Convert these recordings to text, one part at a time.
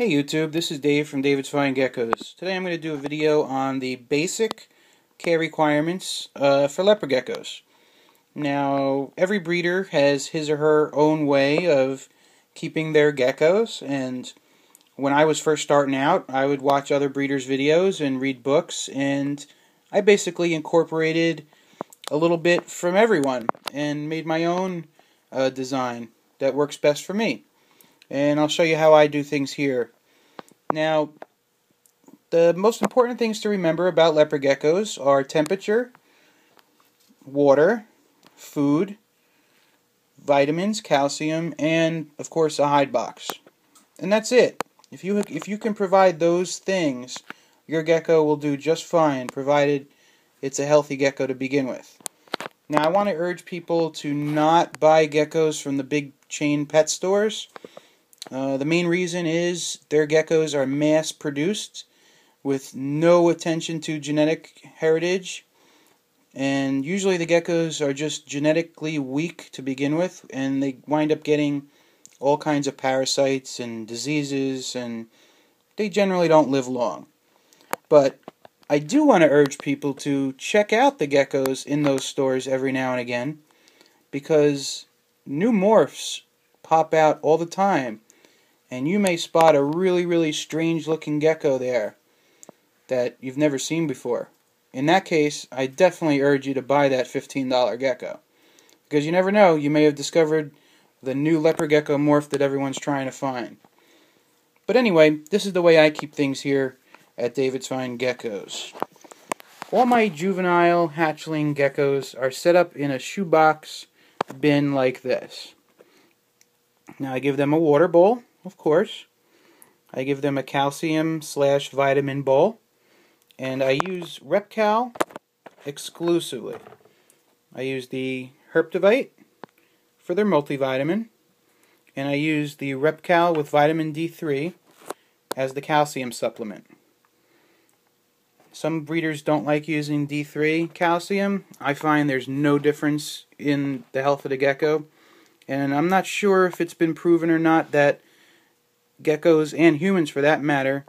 Hey YouTube, this is Dave from David's Fine Geckos. Today I'm going to do a video on the basic care requirements for leopard geckos. Now, every breeder has his or her own way of keeping their geckos, and when I was first starting out, I would watch other breeders' videos and read books, and I basically incorporated a little bit from everyone and made my own design that works best for me. And I'll show you how I do things here. Now, the most important things to remember about leopard geckos are temperature, water, food, vitamins, calcium, and of course a hide box. And that's it. If you can provide those things, your gecko will do just fine, provided it's a healthy gecko to begin with. Now, I want to urge people to not buy geckos from the big chain pet stores. The main reason is their geckos are mass-produced with no attention to genetic heritage, and usually the geckos are just genetically weak to begin with, and they wind up getting all kinds of parasites and diseases, and they generally don't live long. But I do want to urge people to check out the geckos in those stores every now and again, because new morphs pop out all the time. And you may spot a really strange looking gecko there that you've never seen before. In that case, I definitely urge you to buy that $15 gecko. Because you never know, you may have discovered the new leopard gecko morph that everyone's trying to find. But anyway, this is the way I keep things here at David's Fine Geckos. All my juvenile hatchling geckos are set up in a shoebox bin like this. Now I give them a water bowl. Of course. I give them a calcium/vitamin bowl, and I use Repcal exclusively. I use the Herptivite for their multivitamin, and I use the Repcal with vitamin D3 as the calcium supplement. Some breeders don't like using D3 calcium. I find there's no difference in the health of the gecko, and I'm not sure if it's been proven or not that geckos, and humans for that matter,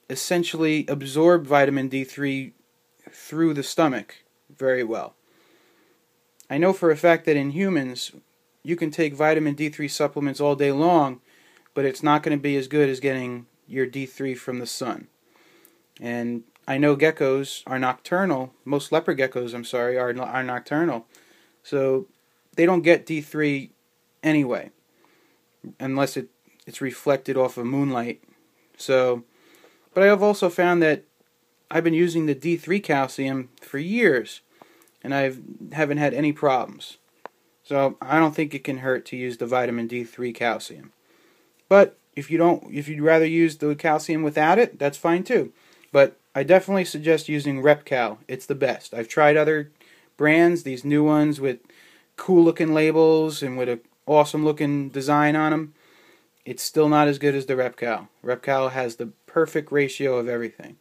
essentially absorb vitamin D3 through the stomach very well. I know for a fact that in humans, you can take vitamin D3 supplements all day long, but it's not going to be as good as getting your D3 from the sun. And I know geckos are nocturnal. Most leopard geckos, I'm sorry, are nocturnal. So they don't get D3 anyway, unless it's reflected off of moonlight. So, but I have also found that I've been using the D3 calcium for years, and I haven't had any problems. So I don't think it can hurt to use the vitamin D3 calcium. But if you'd rather use the calcium without it, that's fine too. But I definitely suggest using Repcal. It's the best. I've tried other brands, these new ones with cool looking labels and with an awesome looking design on them. It's still not as good as the Repcal. Repcal has the perfect ratio of everything.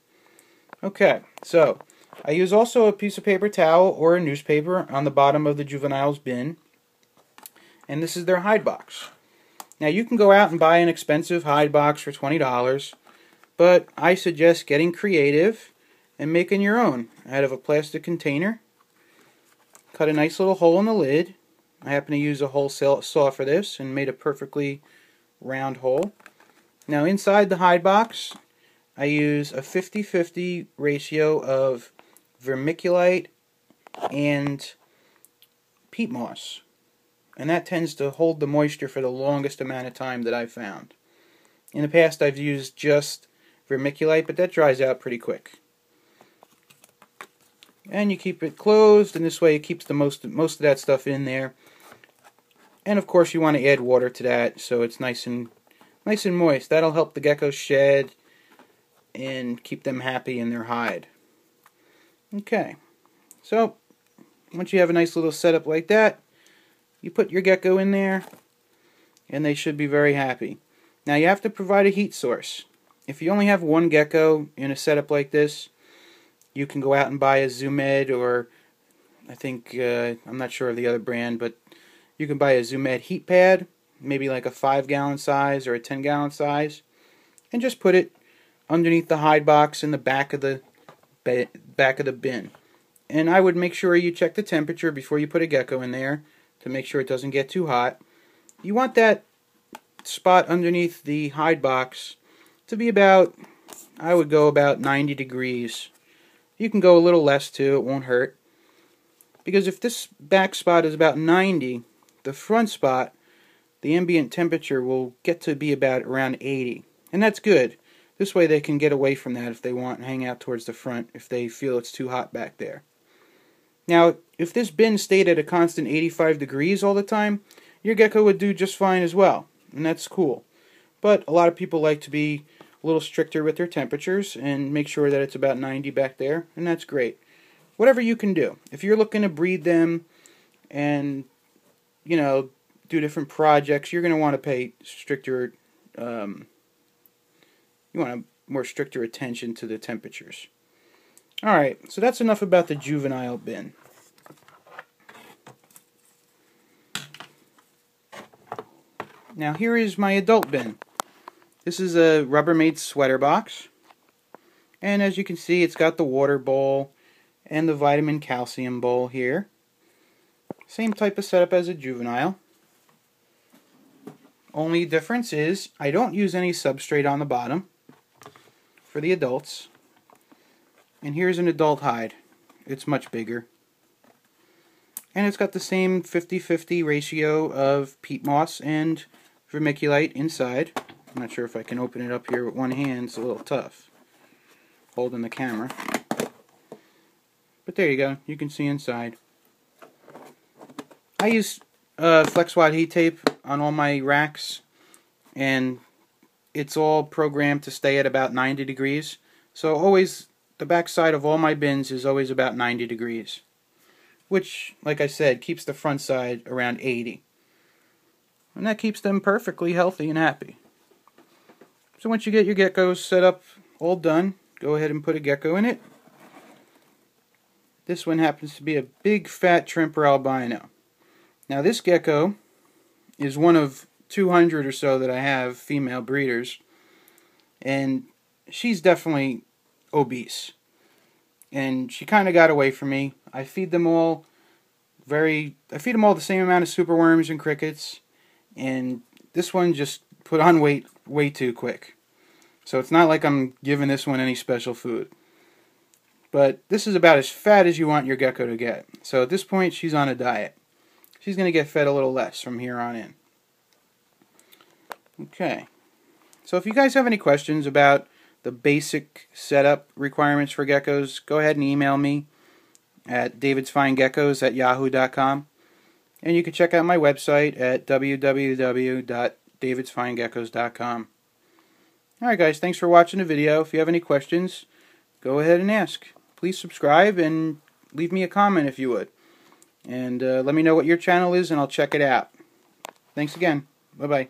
Okay, so I use also a piece of paper towel or a newspaper on the bottom of the juveniles bin. And this is their hide box. Now you can go out and buy an expensive hide box for $20, but I suggest getting creative and making your own out of a plastic container. Cut a nice little hole in the lid. I happen to use a hole saw for this and made a perfectly round hole. Now inside the hide box, I use a 50-50 ratio of vermiculite and peat moss, and that tends to hold the moisture for the longest amount of time that I've found. In the past I've used just vermiculite, but that dries out pretty quick. And you keep it closed, and this way it keeps the most of that stuff in there. And of course you want to add water to that so it's nice and moist. That'll help the geckos shed and keep them happy in their hide. Okay, so once you have a nice little setup like that, you put your gecko in there and they should be very happy. Now you have to provide a heat source. If you only have one gecko in a setup like this, you can go out and buy a Zoomed, or I think, I'm not sure of the other brand, but you can buy a Zoomed heat pad, maybe like a 5-gallon size or a 10-gallon size, and just put it underneath the hide box in the back of the bin. And I would make sure you check the temperature before you put a gecko in there to make sure it doesn't get too hot. You want that spot underneath the hide box to be about, I would go about 90 degrees. You can go a little less too, it won't hurt. Because if this back spot is about 90, the front spot, the ambient temperature will get to be about around 80. And that's good. This way they can get away from that if they want and hang out towards the front if they feel it's too hot back there. Now, if this bin stayed at a constant 85 degrees all the time, your gecko would do just fine as well. And that's cool. But a lot of people like to be a little stricter with their temperatures and make sure that it's about 90 back there, and that's great. Whatever you can do. If you're looking to breed them and, do different projects, you're going to want to pay stricter, you want a more stricter attention to the temperatures. Alright, so that's enough about the juvenile bin. Now here is my adult bin. This is a Rubbermaid sweater box. And as you can see, it's got the water bowl and the vitamin calcium bowl here. Same type of setup as a juvenile. Only difference is I don't use any substrate on the bottom for the adults. And here's an adult hide. It's much bigger. And it's got the same 50-50 ratio of peat moss and vermiculite inside. I'm not sure if I can open it up here with one hand. It's a little tough holding the camera. But there you go. You can see inside. I use FlexWad heat tape on all my racks, and it's all programmed to stay at about 90 degrees. So always, the back side of all my bins is always about 90 degrees. Which, like I said, keeps the front side around 80. And that keeps them perfectly healthy and happy. So once you get your geckos set up, all done, go ahead and put a gecko in it. This one happens to be a big fat Trimper albino. Now this gecko is one of 200 or so that I have, female breeders. And she's definitely obese. And she kind of got away from me. I feed them all the same amount of superworms and crickets. And this one just put on weight way too quick. So it's not like I'm giving this one any special food. But this is about as fat as you want your gecko to get. So at this point, she's on a diet. She's going to get fed a little less from here on in. Okay. So if you guys have any questions about the basic setup requirements for geckos, go ahead and email me at davidsfinegeckos@yahoo.com. And you can check out my website at www.davidsfinegeckos.com. Alright guys, thanks for watching the video. If you have any questions, go ahead and ask. Please subscribe and leave me a comment if you would. And let me know what your channel is and I'll check it out. Thanks again. Bye-bye.